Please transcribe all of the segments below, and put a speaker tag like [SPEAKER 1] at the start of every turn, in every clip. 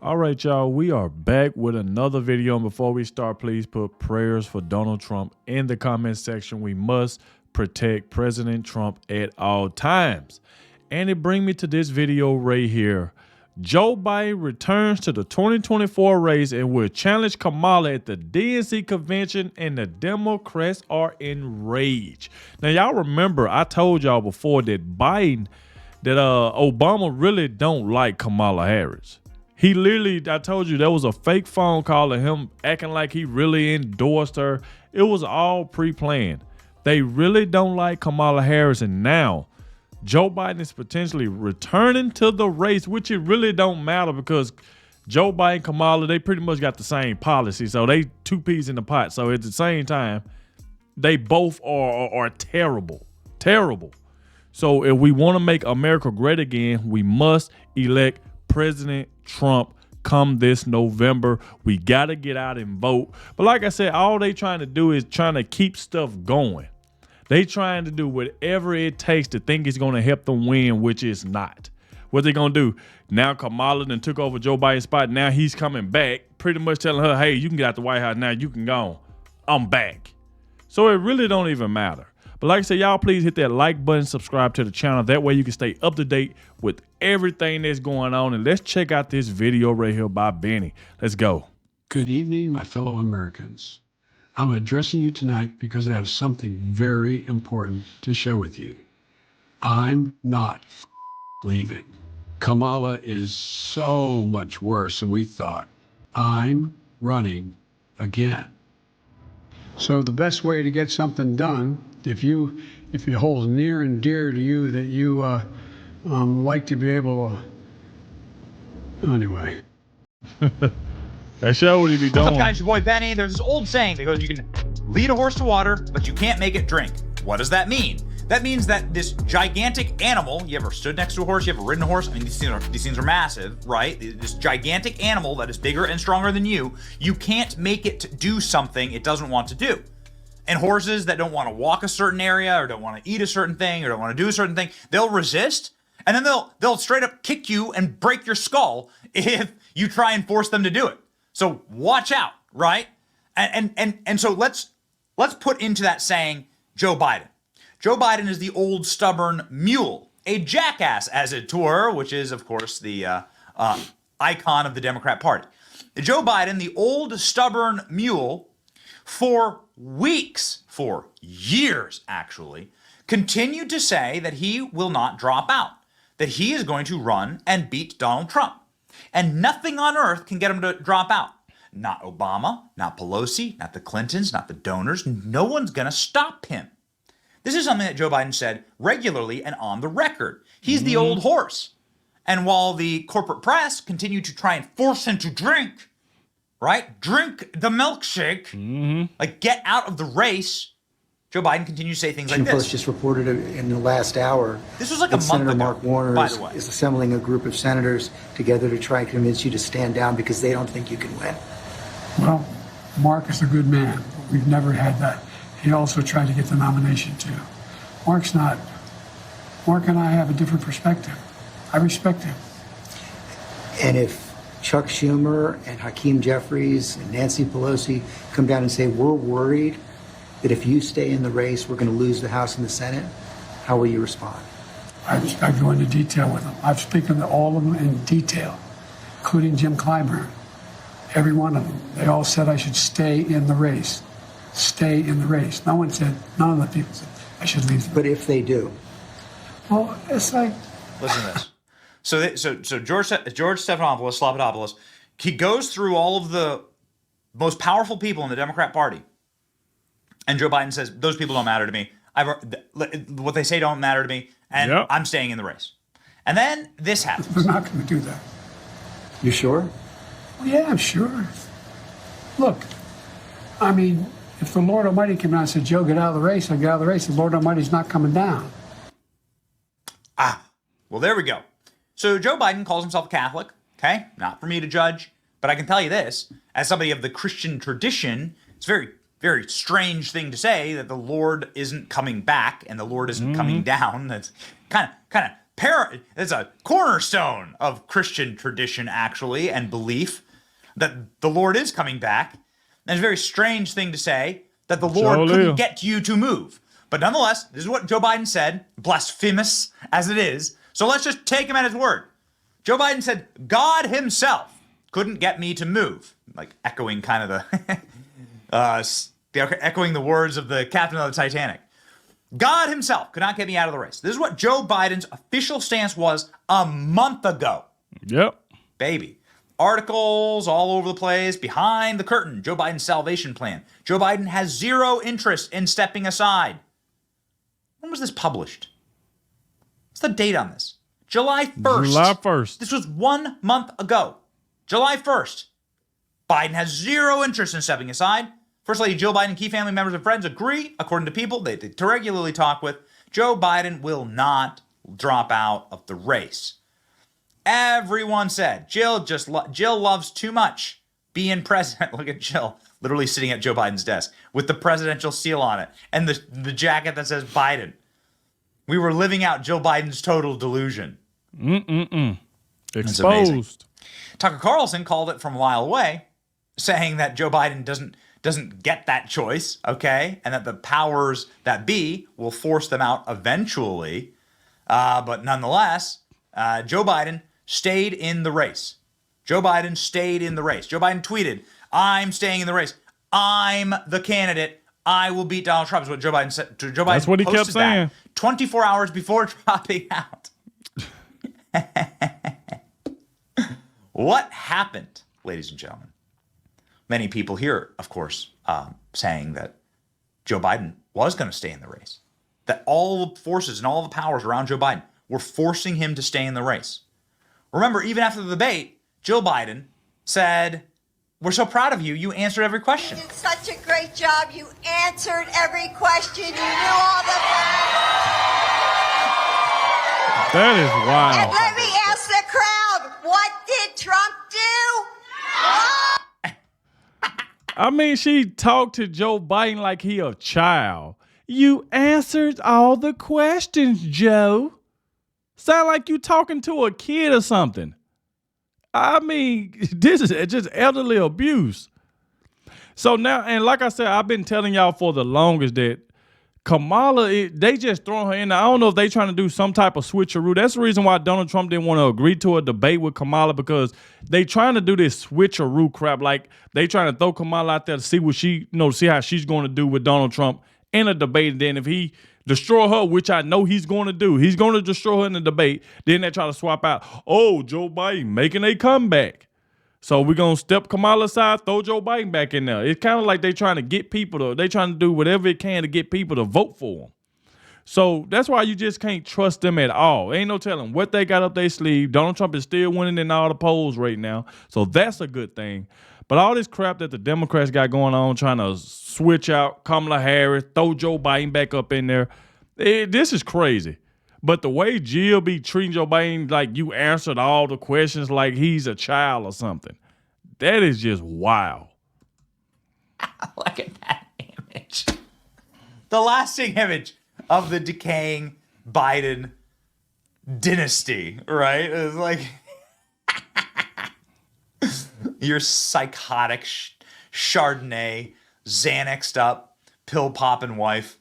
[SPEAKER 1] All right, y'all, we are back with another video. And before we start, please put prayers for Donald Trump in the comment section. We must protect President Trump at all times. And it brings me to this video right here. Joe Biden returns to the 2024 race and will challenge Kamala at the DNC convention, and the Democrats are enraged. Now, y'all remember I told y'all before that Obama really don't like Kamala Harris. He literally, I told you, there was a fake phone call of him acting like he really endorsed her. It was all pre-planned. They really don't like Kamala Harris, and now Joe Biden is potentially returning to the race, which it really don't matter because Joe Biden and Kamala, they pretty much got the same policy. So they two peas in the pot. So at the same time, they both are terrible, terrible. So if we want to make America great again, we must elect President Trump come this November. We got to get out and vote. But like I said, all they trying to do is trying to keep stuff going. They trying to do whatever it takes to think it's going to help them win, which is not. What they going to do? Now Kamala then took over Joe Biden's spot. Now he's coming back, pretty much telling her, hey, you can get out the White House now. You can go. I'm back. So it really don't even matter. But like I said, y'all please hit that like button, subscribe to the channel. That way you can stay up to date with everything that's going on. And let's check out this video right here by Benny. Let's go.
[SPEAKER 2] Good evening, my fellow Americans. I'm addressing you tonight because I have something very important to share with you. I'm not leaving. Kamala is so much worse than we thought. I'm running again. So the best way to get something done, if it holds near and dear to you that you like to be able to, anyway.
[SPEAKER 1] That show what he be doing.
[SPEAKER 3] What's up, guys? Your boy Benny. There's this old saying that goes, you can lead a horse to water, but you can't make it drink. What does that mean? That means that this gigantic animal, you ever stood next to a horse? You ever ridden a horse? I mean, these things are massive, right? This gigantic animal that is bigger and stronger than you can't make it do something it doesn't want to do. And horses that don't want to walk a certain area or don't want to eat a certain thing or don't want to do a certain thing, they'll resist, and then they'll straight up kick you and break your skull if you try and force them to do it. So watch out, right? And so let's put into that saying Joe Biden. Joe Biden is the old stubborn mule, a jackass as it were, which is of course the icon of the Democrat Party. Joe Biden, the old stubborn mule, for weeks, for years actually, continued to say that he will not drop out, that he is going to run and beat Donald Trump. And nothing on earth can get him to drop out. Not Obama, not Pelosi, not the Clintons, not the donors. No one's going to stop him. This is something that Joe Biden said regularly and on the record. He's the old horse. And while the corporate press continue to try and force him to drink, right? Drink the milkshake, like get out of the race, Joe Biden continues to say things like this.
[SPEAKER 4] Post just reported in the last hour.
[SPEAKER 3] This was like a month
[SPEAKER 4] Senator
[SPEAKER 3] ago,
[SPEAKER 4] Mark Warner
[SPEAKER 3] by the way.
[SPEAKER 4] is assembling a group of senators together to try and convince you to stand down because they don't think you can win.
[SPEAKER 2] Well, Mark is a good man. We've never had that. He also tried to get the nomination too. Mark and I have a different perspective. I respect him.
[SPEAKER 4] And if Chuck Schumer and Hakeem Jeffries and Nancy Pelosi come down and say, we're worried that if you stay in the race, we're going to lose the House and the Senate, how will you respond?
[SPEAKER 2] I go into detail with them. I've spoken to all of them in detail, including Jim Clyburn. Every one of them. They all said I should stay in the race. Stay in the race. None of the people said I should leave.
[SPEAKER 4] But if they do?
[SPEAKER 2] Well, it's like...
[SPEAKER 3] Listen to this. So George Stephanopoulos, he goes through all of the most powerful people in the Democrat Party. And Joe Biden says, those people don't matter to me. What they say don't matter to me. And I'm staying in the race. And then this happens.
[SPEAKER 2] We're not going to do that.
[SPEAKER 4] You sure?
[SPEAKER 2] Well, yeah, I'm sure. Look, I mean, if the Lord Almighty came out and said, Joe, get out of the race, I get out of the race, the Lord Almighty's not coming down.
[SPEAKER 3] Well, there we go. So Joe Biden calls himself a Catholic, okay? Not for me to judge, but I can tell you this, as somebody of the Christian tradition, it's a very, very strange thing to say that the Lord isn't coming back and the Lord isn't coming down. That's kind of it's a cornerstone of Christian tradition, actually, and belief that the Lord is coming back. And it's a very strange thing to say, that the Lord couldn't get you to move. But nonetheless, this is what Joe Biden said, blasphemous as it is. So let's just take him at his word. Joe Biden said, God himself couldn't get me to move. Like echoing kind of echoing the words of the captain of the Titanic. God himself could not get me out of the race. This is what Joe Biden's official stance was a month ago.
[SPEAKER 1] Yep.
[SPEAKER 3] Baby. Articles all over the place, behind the curtain, Joe Biden's salvation plan. Joe Biden has zero interest in stepping aside. When was this published? What's the date on this? July 1st.
[SPEAKER 1] July 1st.
[SPEAKER 3] This was 1 month ago. July 1st. Biden has zero interest in stepping aside. First Lady Jill Biden and key family members and friends agree, according to people they regularly talk with, Joe Biden will not drop out of the race. Everyone said, Jill loves too much being president. Look at Jill, literally sitting at Joe Biden's desk with the presidential seal on it and the jacket that says Biden. We were living out Joe Biden's total delusion.
[SPEAKER 1] Exposed.
[SPEAKER 3] Tucker Carlson called it from a mile away, saying that Joe Biden doesn't get that choice, okay? And that the powers that be will force them out eventually. But nonetheless, Joe Biden stayed in the race. Joe Biden stayed in the race. Joe Biden tweeted, I'm staying in the race. I'm the candidate. I will beat Donald Trump, is what Joe Biden said. Joe Biden
[SPEAKER 1] That's what he kept saying.
[SPEAKER 3] 24 hours before dropping out. What happened, ladies and gentlemen? Many people here, of course, saying that Joe Biden was going to stay in the race. That all the forces and all the powers around Joe Biden were forcing him to stay in the race. Remember, even after the debate, Jill Biden said, we're so proud of you. You answered every question.
[SPEAKER 5] You did such a great job. You answered every question. You knew all the facts.
[SPEAKER 1] That is wild.
[SPEAKER 5] And let me ask the crowd, what did Trump do?
[SPEAKER 1] I mean, she talked to Joe Biden like he a child. You answered all the questions, Joe. Sound like you talking to a kid or something. I mean, this is just elderly abuse. So now, and like I said, I've been telling y'all for the longest that Kamala, they just throwing her in there. I don't know if they trying to do some type of switcheroo. That's the reason why Donald Trump didn't want to agree to a debate with Kamala, because they trying to do this switcheroo crap. Like they trying to throw Kamala out there to see what she, see how she's going to do with Donald Trump in a debate. And then if he destroy her, which I know he's going to do, he's going to destroy her in the debate. Then they try to swap out, Joe Biden making a comeback. So we're going to step Kamala aside, throw Joe Biden back in there. It's kind of like they trying to get people they trying to do whatever it can to get people to vote for them. So that's why you just can't trust them at all. Ain't no telling what they got up their sleeve. Donald Trump is still winning in all the polls right now. So that's a good thing. But all this crap that the Democrats got going on, trying to switch out Kamala Harris, throw Joe Biden back up in there, this is crazy. But the way Jill be treating Joe Biden like you answered all the questions like he's a child or something, that is just wild.
[SPEAKER 3] Look at that image. The lasting image of the decaying Biden dynasty, right? It's like your psychotic Chardonnay, Xanaxed up, pill popping wife.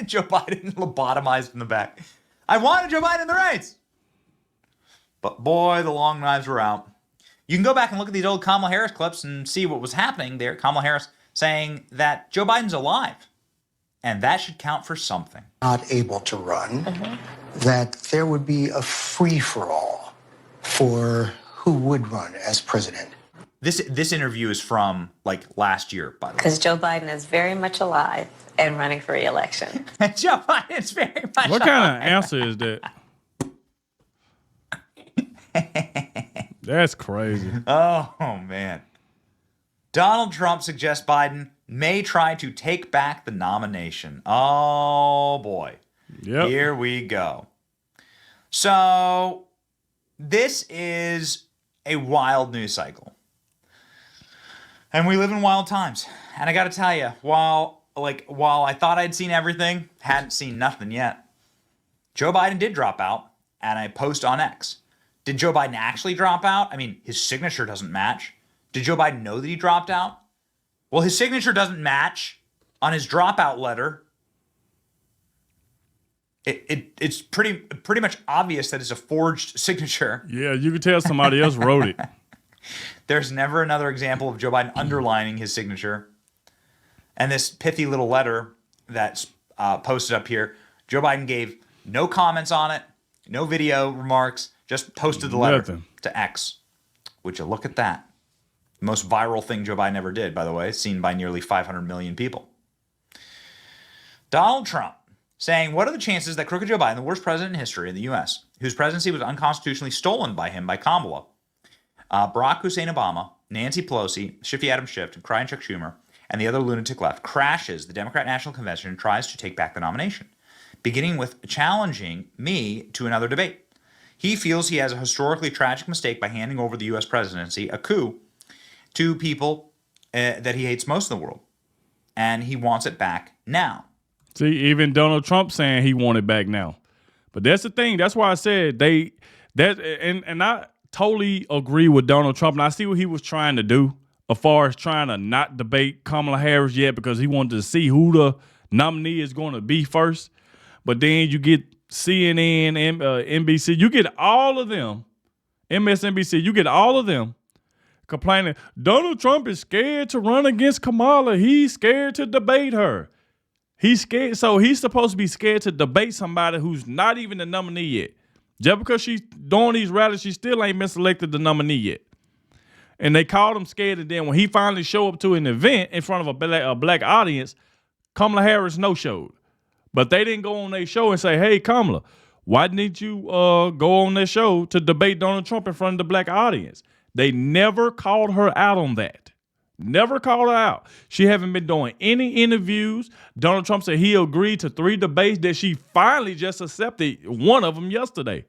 [SPEAKER 3] Joe Biden lobotomized in the back. I wanted Joe Biden in the race. But boy, the long knives were out. You can go back and look at these old Kamala Harris clips and see what was happening there. Kamala Harris saying that Joe Biden's alive. And that should count for something.
[SPEAKER 4] Not able to run, that there would be a free-for-all for who would run as president.
[SPEAKER 3] This interview is from like last year, by the way.
[SPEAKER 6] Because Joe Biden is very much alive and running for re-election.
[SPEAKER 3] Joe Biden's very much
[SPEAKER 1] What kind of answer is that? That's crazy.
[SPEAKER 3] Oh, man. Donald Trump suggests Biden may try to take back the nomination. Oh, boy.
[SPEAKER 1] Yep.
[SPEAKER 3] Here we go. So, this is a wild news cycle. And we live in wild times. And I got to tell you, while I thought I'd seen everything, hadn't seen nothing yet. Joe Biden did drop out, and I post on X. Did Joe Biden actually drop out? I mean, his signature doesn't match. Did Joe Biden know that he dropped out? Well, his signature doesn't match on his dropout letter. It's pretty much obvious that it's a forged signature.
[SPEAKER 1] Yeah, you could tell somebody else wrote it.
[SPEAKER 3] There's never another example of Joe Biden underlining his signature. And this pithy little letter that's posted up here, Joe Biden gave no comments on it, no video remarks, just posted the letter to X. Would you look at that? The most viral thing Joe Biden ever did, by the way, seen by nearly 500 million people. Donald Trump saying, what are the chances that crooked Joe Biden, the worst president in history in the U.S., whose presidency was unconstitutionally stolen by him by Kamala, Barack Hussein Obama, Nancy Pelosi, Shifty Adam Schiff, and crying Chuck Schumer, and the other lunatic left, crashes the Democrat National Convention and tries to take back the nomination, beginning with challenging me to another debate. He feels he has a historically tragic mistake by handing over the U.S. presidency, a coup, to people that he hates most in the world, and he wants it back now.
[SPEAKER 1] See, even Donald Trump saying he want it back now. But that's the thing. That's why I said and I totally agree with Donald Trump, and I see what he was trying to do as far as trying to not debate Kamala Harris yet because he wanted to see who the nominee is going to be first. But then you get CNN, NBC, you get all of them, MSNBC, you get all of them complaining, Donald Trump is scared to run against Kamala. He's scared to debate her. He's scared. So he's supposed to be scared to debate somebody who's not even the nominee yet. Just because she's doing these rallies, she still ain't been selected the nominee yet. And they called him scared. And then when he finally showed up to an event in front of a black audience, Kamala Harris no-showed. But they didn't go on their show and say, hey, Kamala, why didn't you go on their show to debate Donald Trump in front of the black audience? They never called her out on that. Never called her out. She haven't been doing any interviews. Donald Trump said he agreed to 3 debates that she finally just accepted one of them yesterday.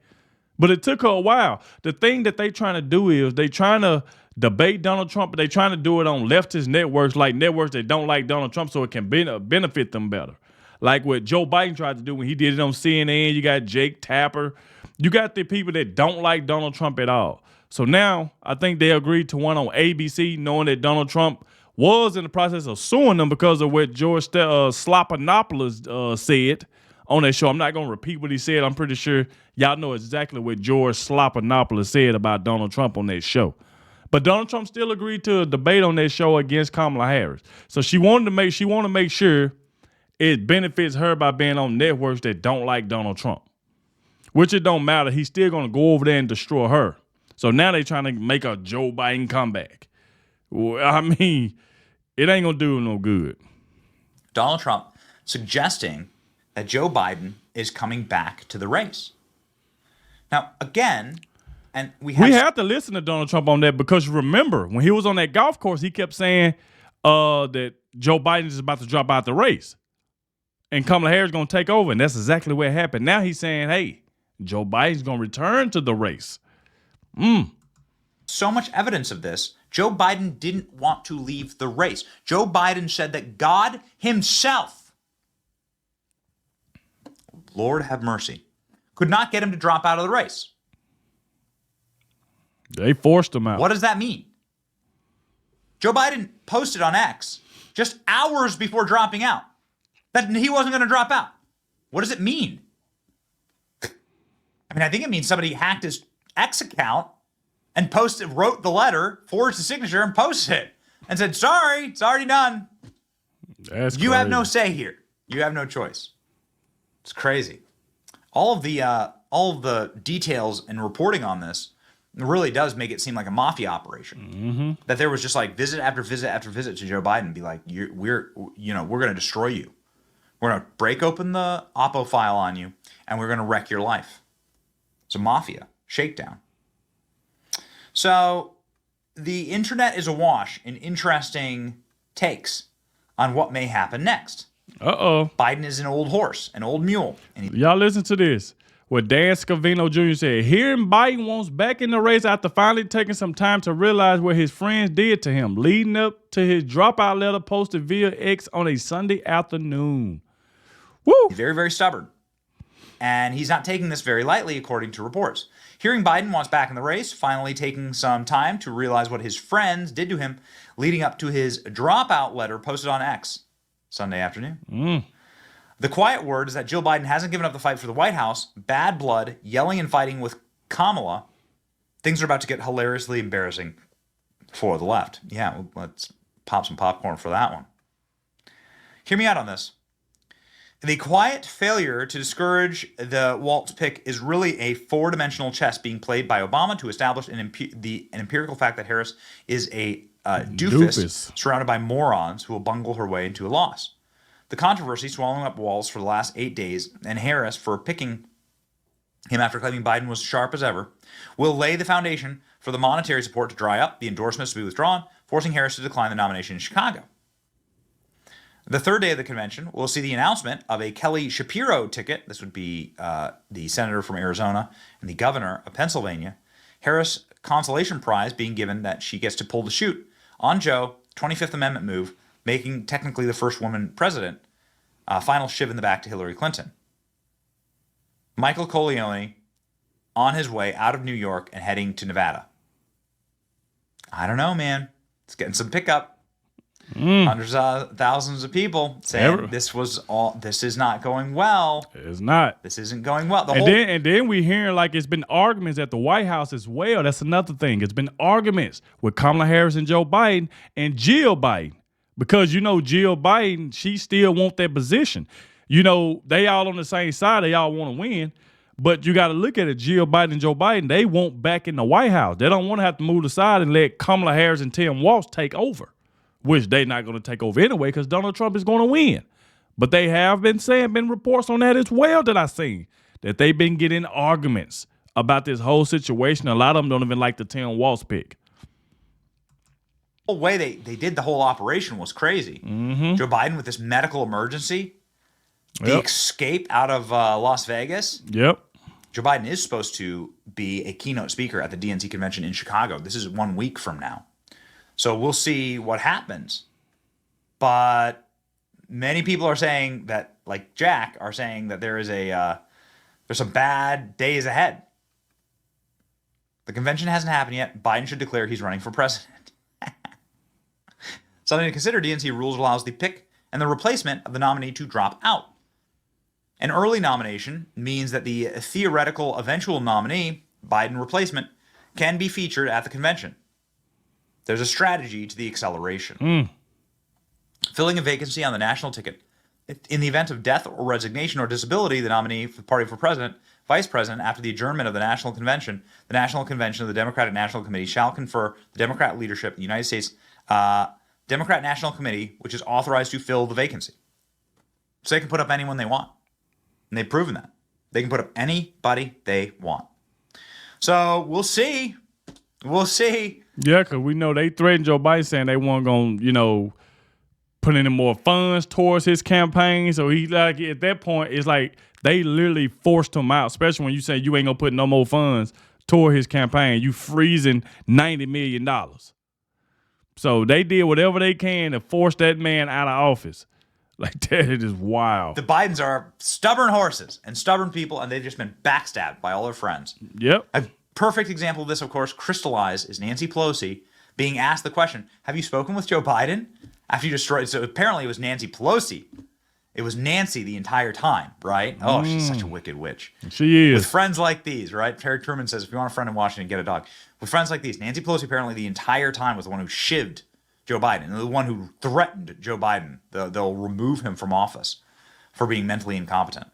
[SPEAKER 1] But it took her a while. The thing that they trying to do is they trying to debate Donald Trump, but they trying to do it on leftist networks, like networks that don't like Donald Trump so it can benefit them better. Like what Joe Biden tried to do when he did it on CNN. You got Jake Tapper. You got the people that don't like Donald Trump at all. So now I think they agreed to one on ABC, knowing that Donald Trump was in the process of suing them because of what George Slopanopoulos said on that show. I'm not going to repeat what he said. I'm pretty sure y'all know exactly what George Slopanopoulos said about Donald Trump on that show. But Donald Trump still agreed to a debate on that show against Kamala Harris. So she wanted to make sure it benefits her by being on networks that don't like Donald Trump. Which it don't matter. He's still going to go over there and destroy her. So now they're trying to make a Joe Biden comeback. Well, I mean, it ain't going to do no good.
[SPEAKER 3] Donald Trump suggesting that Joe Biden is coming back to the race. Now, again, and we have
[SPEAKER 1] to listen to Donald Trump on that because remember, when he was on that golf course, he kept saying that Joe Biden is about to drop out the race. And Kamala Harris is going to take over. And that's exactly what happened. Now he's saying, hey, Joe Biden's going to return to the race.
[SPEAKER 3] So much evidence of this. Joe Biden didn't want to leave the race. Joe Biden said that God himself, Lord have mercy, could not get him to drop out of the race.
[SPEAKER 1] They forced him out.
[SPEAKER 3] What does that mean? Joe Biden posted on X just hours before dropping out that he wasn't going to drop out. What does it mean? I mean, I think it means somebody hacked his X account and wrote the letter, forged the signature, and posted it and said, sorry, it's already done.
[SPEAKER 1] That's
[SPEAKER 3] you
[SPEAKER 1] crazy.
[SPEAKER 3] have no say here. You have no choice. It's crazy. All of the details and reporting on this really does make it seem like a mafia operation. Mm-hmm. That there was just like visit after visit after visit to Joe Biden and be like, we're going to destroy you. We're going to break open the Oppo file on you, and we're going to wreck your life. It's a mafia shakedown. So the internet is awash in interesting takes on what may happen next.
[SPEAKER 1] Uh-oh.
[SPEAKER 3] Biden is an old horse, an old mule.
[SPEAKER 1] Y'all listen to this. What Dan Scavino Jr. said, hearing Biden wants back in the race after finally taking some time to realize what his friends did to him, leading up to his dropout letter posted via X on a Sunday afternoon. Woo!
[SPEAKER 3] He's very, very stubborn. and he's not taking this very lightly, according to reports. Hearing Biden wants back in the race, finally taking some time to realize what his friends did to him, leading up to his dropout letter posted on X Sunday afternoon. The quiet word is that Jill Biden hasn't given up the fight for the White House. Bad blood, yelling and fighting with Kamala. Things are about to get hilariously embarrassing for the left. Yeah, let's pop some popcorn for that one. Hear me out on this. The quiet failure to discourage the Waltz pick is really a four-dimensional chess being played by Obama to establish an empirical fact that Harris is a doofus surrounded by morons who will bungle her way into a loss. The controversy swallowing up Waltz for the last 8 days and Harris for picking him after claiming Biden was sharp as ever will lay the foundation for the monetary support to dry up, the endorsements to be withdrawn, forcing Harris to decline the nomination in Chicago. The third day of the convention, we'll see the announcement of a Kelly Shapiro ticket. This would be the senator from Arizona and the governor of Pennsylvania. Harris consolation prize being given that she gets to pull the chute on Joe, 25th Amendment move, making technically the first woman president. Final shiv in the back to Hillary Clinton. Michael Corleone on his way out of New York and heading to Nevada. I don't know, man. It's getting some pickup. Hundreds of thousands of people saying this is not going well.
[SPEAKER 1] It's not.
[SPEAKER 3] This isn't going well.
[SPEAKER 1] And then we hearing like it's been arguments at the White House as well. That's another thing. It's been arguments with Kamala Harris and Joe Biden and Jill Biden. Because, Jill Biden, she still want that position. They all on the same side. They all want to win. But you got to look at it. Jill Biden and Joe Biden, they want back in the White House. They don't want to have to move aside and let Kamala Harris and Tim Walz take over. Which they're not going to take over anyway because Donald Trump is going to win. But they have been reports on that as well that I've seen, that they've been getting arguments about this whole situation. A lot of them don't even like the Tim Walz pick.
[SPEAKER 3] The whole way they did the whole operation was crazy. Joe Biden with this medical emergency, the escape out of Las Vegas.
[SPEAKER 1] Yep.
[SPEAKER 3] Joe Biden is supposed to be a keynote speaker at the DNC convention in Chicago. This is 1 week from now. So we'll see what happens. But many people are saying that, like Jack, are saying that there's some bad days ahead. The convention hasn't happened yet. Biden should declare he's running for president. Something to consider, DNC rules allows the pick and the replacement of the nominee to drop out. An early nomination means that the theoretical eventual nominee, Biden replacement, can be featured at the convention. There's a strategy to the acceleration. Filling a vacancy on the national ticket. In the event of death or resignation or disability, the nominee for the party for president, vice president, after the adjournment of the national convention of the Democratic National Committee shall confer the Democrat leadership of the United States Democrat National Committee, which is authorized to fill the vacancy. So they can put up anyone they want. And they've proven that. They can put up anybody they want. So we'll see. We'll see.
[SPEAKER 1] Yeah, because we know they threatened Joe Biden saying they weren't going to, put any more funds towards his campaign. So he at that point, it's like they literally forced him out, especially when you say you ain't going to put no more funds toward his campaign. You freezing $90 million. So they did whatever they can to force that man out of office. Like, that is wild.
[SPEAKER 3] The Bidens are stubborn horses and stubborn people, and they've just been backstabbed by all their friends.
[SPEAKER 1] Yep.
[SPEAKER 3] A perfect example of this, of course, crystallized is Nancy Pelosi being asked the question, have you spoken with Joe Biden? After you destroyed, so apparently it was Nancy Pelosi. It was Nancy the entire time, right? Oh, she's such a wicked witch.
[SPEAKER 1] She is.
[SPEAKER 3] With friends like these, right? Terry Truman says, if you want a friend in Washington, get a dog. With friends like these, Nancy Pelosi apparently the entire time was the one who shivved Joe Biden, and the one who threatened Joe Biden. They'll remove him from office for being mentally incompetent.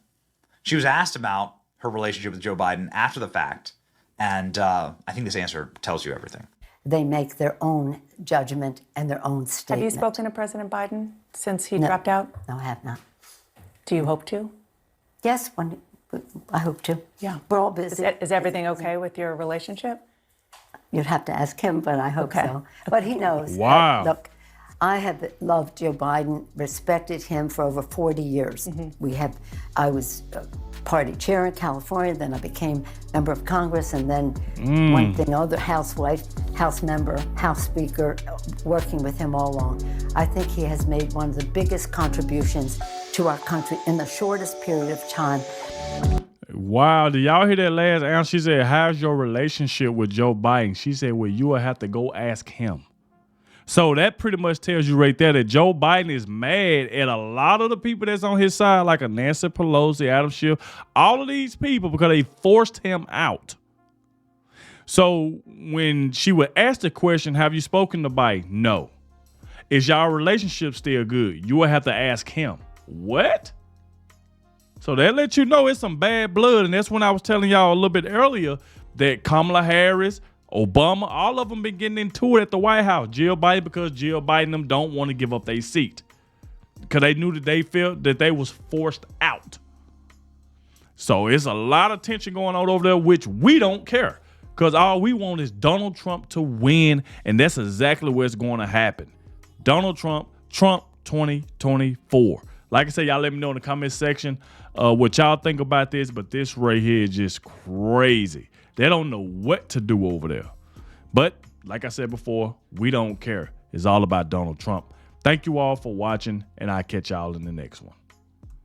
[SPEAKER 3] She was asked about her relationship with Joe Biden after the fact, and I think this answer tells you everything.
[SPEAKER 7] They make their own judgment and their own statement.
[SPEAKER 8] Have you spoken to President Biden since he dropped out?
[SPEAKER 7] No, I have not.
[SPEAKER 8] Do you hope to?
[SPEAKER 7] Yes, I hope to.
[SPEAKER 8] Yeah.
[SPEAKER 7] We're all busy.
[SPEAKER 8] Is everything okay with your relationship?
[SPEAKER 7] You'd have to ask him, but I hope so. But he knows.
[SPEAKER 1] Wow.
[SPEAKER 7] Look, I have loved Joe Biden, respected him for over 40 years. I was party chair in California, then I became member of Congress, and then one thing, other housewife, House member, House Speaker, working with him all along. I think he has made one of the biggest contributions to our country in the shortest period of time.
[SPEAKER 1] Wow, did y'all hear that last answer? She said, how's your relationship with Joe Biden? She said, well, you will have to go ask him. So that pretty much tells you right there that Joe Biden is mad at a lot of the people that's on his side, like a Nancy Pelosi, Adam Schiff, all of these people, because they forced him out. So when she would ask the question, have you spoken to Biden? No. Is y'all relationship still good? You will have to ask him. What? So that lets you know it's some bad blood. And that's when I was telling y'all a little bit earlier that Kamala Harris, Obama, all of them been getting into it at the White House. Jill Biden, because Jill Biden them don't want to give up their seat. Because they knew that they felt that they was forced out. So it's a lot of tension going on over there, which we don't care. Because all we want is Donald Trump to win. And that's exactly what's going to happen. Donald Trump 2024. Like I said, y'all let me know in the comment section what y'all think about this. But this right here is just crazy. They don't know what to do over there. But like I said before, we don't care. It's all about Donald Trump. Thank you all for watching, and I'll catch y'all in the next one.